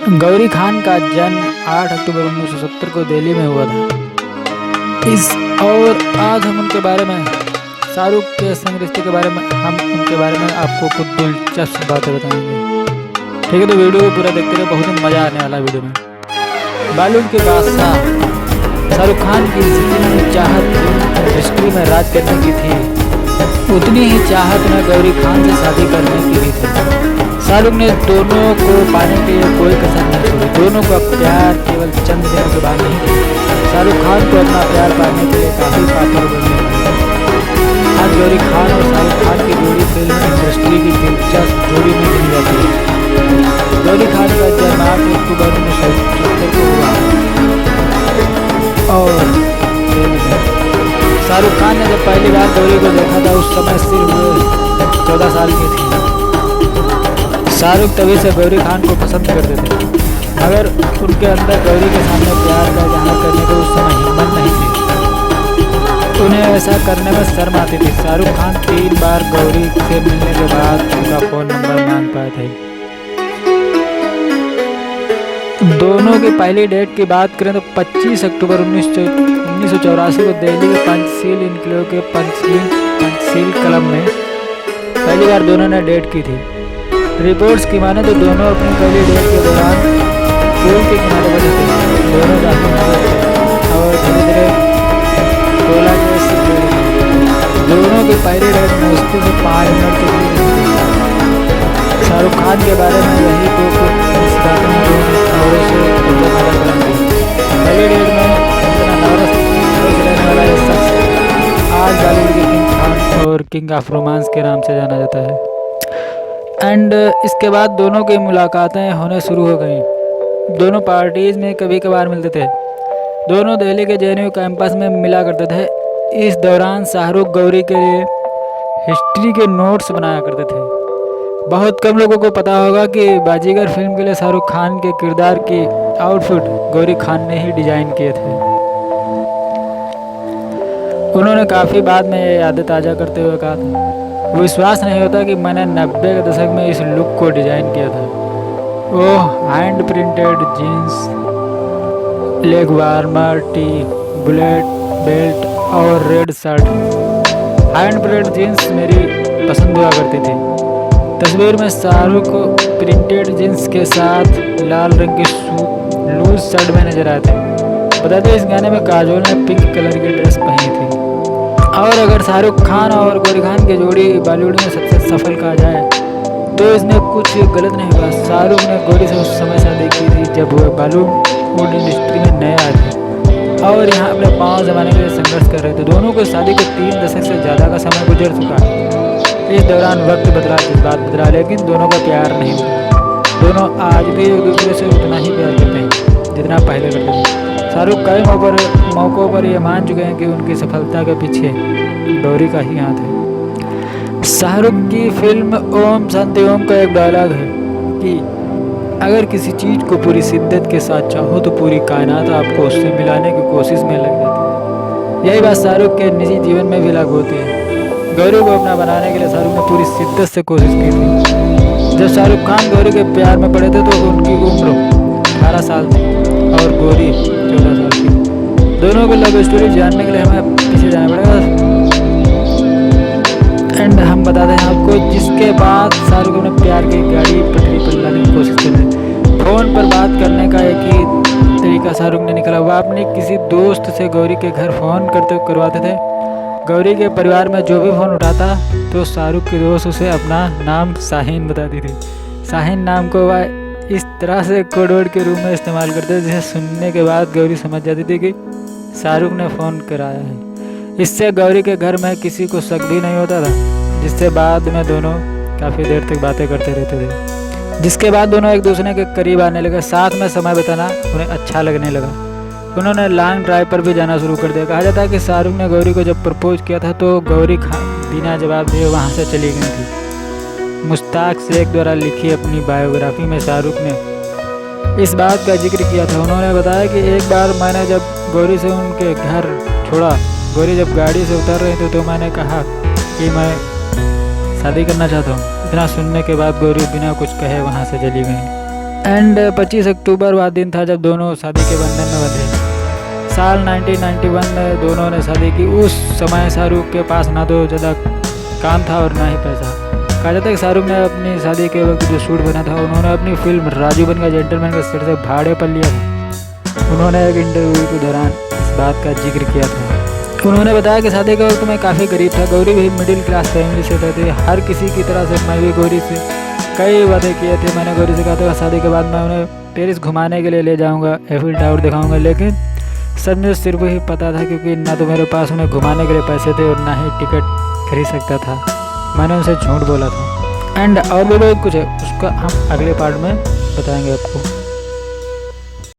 गौरी खान का जन्म 8 अक्टूबर 1970 को दिल्ली में हुआ था। और आज हम उनके बारे में, शाहरुख के संग रिश्ते के बारे में, हम उनके बारे में आपको कुछ दिलचस्प बातें बताएंगे। ठीक है, तो वीडियो को पूरा देखते रहे, बहुत ही मज़ा आने वाला वीडियो में। बॉलीवुड के बादशाह शाहरुख खान की जितनी चाहत इंडस्ट्री में राज करने की थी, उतनी ही चाहत में गौरी खान से शादी करने की भी थी। शाहरुख ने दोनों को पाने के लिए कोई कसर नहीं छोड़ी। दोनों का प्यार केवल चंद दिनों के बाद नहीं था। शाहरुख खान को अपना प्यार पाने के लिए काफ़ी पाथर बनने लगा। आज गौरी खान और शाहरुख खान की जोड़ी फिल्म इंडस्ट्री की दिलचस्प जोड़ी में गिनी जाती है। गौरी खान का जन्म 8 अक्टूबर 1970 को हुआ और शाहरुख खान ने जब पहली बार गौरी को देखा था, उस समय सिर्फ वो 14 साल की थी। शाहरुख तभी से गौरी खान को पसंद करते थे, मगर उनके अंदर गौरी के सामने प्यार का इजहार करने को उस समय हिम्मत नहीं थी। उन्हें ऐसा करने में शर्म आती थी। शाहरुख खान 3 बार गौरी से मिलने के बाद उनका फ़ोन नंबर मांग पाए थे। दोनों की पहली डेट की बात करें तो 25 अक्टूबर 1984 को दिल्ली के पंचशील इनक्लेव के पंचशील क्लब में पहली बार दोनों ने डेट की थी। रिपोर्ट्स की माने तो दोनों अपनी पहली डेट के दौरान पूल के किनारे बैठे थे। दोनों काफी नर्वस और धीरे धीरे टोला के सीखे। दोनों की पहली डेट मुश्किल से 5 मिनट के लिए। शाहरुख खान के बारे में यही तो इस बात में जो खबरों से पहली डेट में इतना नर्वस रहने वाला ये शख्स आज बॉलीवुड के किंग खान और किंग ऑफ रोमांस के नाम से जाना जाता है। एंड इसके बाद दोनों की मुलाकातें होने शुरू हो गई। दोनों पार्टीज़ में कभी कभार मिलते थे। दोनों दिल्ली के जेएनयू कैंपस में मिला करते थे। इस दौरान शाहरुख गौरी के लिए हिस्ट्री के नोट्स बनाया करते थे। बहुत कम लोगों को पता होगा कि बाजीगर फिल्म के लिए शाहरुख खान के किरदार की आउटफिट गौरी खान ने ही डिज़ाइन किए थे। उन्होंने काफ़ी बाद में ये यादें ताज़ा करते हुए कहा था, विश्वास नहीं होता कि मैंने 90 के दशक में इस लुक को डिज़ाइन किया था। Oh, hand printed jeans, leg warmer, tee, bullet belt और red shirt. Hand printed jeans मेरी पसंद हुआ करती थी। तस्वीर में शाहरुख को प्रिंटेड जीन्स के साथ लाल रंग की लूज शर्ट में नजर आए थे। बता दें, इस गाने में काजोल ने पिंक कलर की ड्रेस पहनी थी। और अगर शाहरुख खान और गौरी खान की जोड़ी बॉलीवुड में सबसे सफल कहा जाए तो इसमें कुछ गलत नहीं हुआ। शाहरुख ने गौरी से उस समय शादी की थी जब वह बॉलीवुड इंडस्ट्री में नए आए थे और यहाँ अपने पाँव जमाने के लिए संघर्ष कर रहे थे। दोनों को शादी के 3 दशक से ज़्यादा का समय गुजर चुका है। इस दौरान वक्त बदला, जज्बात बदला, लेकिन दोनों का प्यार नहीं बदला। दोनों आज भी एक दूसरे से उतना ही प्यार करते हैं जितना पहले करते थे। शाहरुख कई मौक़ों पर ये मान चुके हैं कि उनकी सफलता के पीछे गौरी का ही हाथ है। शाहरुख की फिल्म ओम शांति ओम का एक डायलॉग है कि अगर किसी चीज़ को पूरी शिद्दत के साथ चाहो तो पूरी कायनात आपको उससे मिलाने की कोशिश में लग जाती है। यही बात शाहरुख के निजी जीवन में भी लागू होती है। गौरी को अपना बनाने के लिए शाहरुख ने पूरी शिद्दत से कोशिश की थी। जब शाहरुख खान गौरी के प्यार में पड़े थे तो उनकी उम्र 18 साल थी और गौरी 14 साल की। दोनों को लव स्टोरी जानने के लिए हमें पीछे जाना पड़ेगा। एंड हम बताते हैं आपको, जिसके बाद शाहरुख अपने प्यार की गाड़ी पटरी पर लाने की कोशिश कर रहे थे। फ़ोन पर बात करने का एक ही तरीका शाहरुख ने निकला। वह अपने किसी दोस्त से गौरी के घर फ़ोन करवाते थे। गौरी के परिवार में जो भी फ़ोन उठाता तो शाहरुख के दोस्त उसे अपना नाम शाहीन बताती थी। शाहीन नाम को वह इस तरह से कोड के रूप में इस्तेमाल करते थे जिसे सुनने के बाद गौरी समझ जाती थी कि शाहरुख ने फ़ोन कराया है। इससे गौरी के घर में किसी को शक भी नहीं होता था, जिससे बाद में दोनों काफ़ी देर तक बातें करते रहते थे। जिसके बाद दोनों एक दूसरे के करीब आने लगे। साथ में समय बिताना उन्हें अच्छा लगने लगा। उन्होंने लॉन्ग ड्राइव पर भी जाना शुरू कर दिया। कहा जाता है कि शाहरुख ने गौरी को जब प्रपोज किया था तो गौरी बिना जवाब दिए वहाँ से चली गई थी। मुश्ताक शेख द्वारा लिखी अपनी बायोग्राफी में शाहरुख ने इस बात का जिक्र किया था। उन्होंने बताया कि एक बार मैंने जब गौरी से उनके घर छोड़ा, गौरी जब गाड़ी से उतर रही थी तो मैंने कहा कि मैं शादी करना चाहता हूँ। इतना सुनने के बाद गौरी बिना कुछ कहे वहाँ से चली गई। एंड 25 अक्टूबर वह दिन था जब दोनों शादी के बंधन में बंधे। साल 1991 में दोनों ने शादी की। उस समय शाहरुख के पास ना तो ज़्यादा काम था और ना ही पैसा। कहा जाता है कि शाहरुख ने अपनी शादी के वक्त जो शूट बना था उन्होंने अपनी फिल्म राजू बन गया जेंटलमैन के सेट से भाड़े पर लिया था। उन्होंने एक इंटरव्यू के दौरान इस बात का जिक्र किया था। उन्होंने बताया कि शादी के वक्त मैं काफ़ी गरीब था। गौरी भी मिडिल क्लास फैमिली से थी। हर किसी की तरह से मैं भी गौरी से कई वादे किए थे। मैंने गौरी से कहा था शादी के बाद मैं उन्हें पेरिस घुमाने के लिए ले जाऊंगा, एफिल टावर दिखाऊंगा, लेकिन सब मुझे सिर्फ ही पता था क्योंकि ना तो मेरे पास उन्हें घुमाने के लिए पैसे थे और ना ही टिकट खरीद सकता था। मैंने उनसे झूठ बोला था। एंड और भी बहुत कुछ है, उसका हम अगले पार्ट में बताएंगे आपको।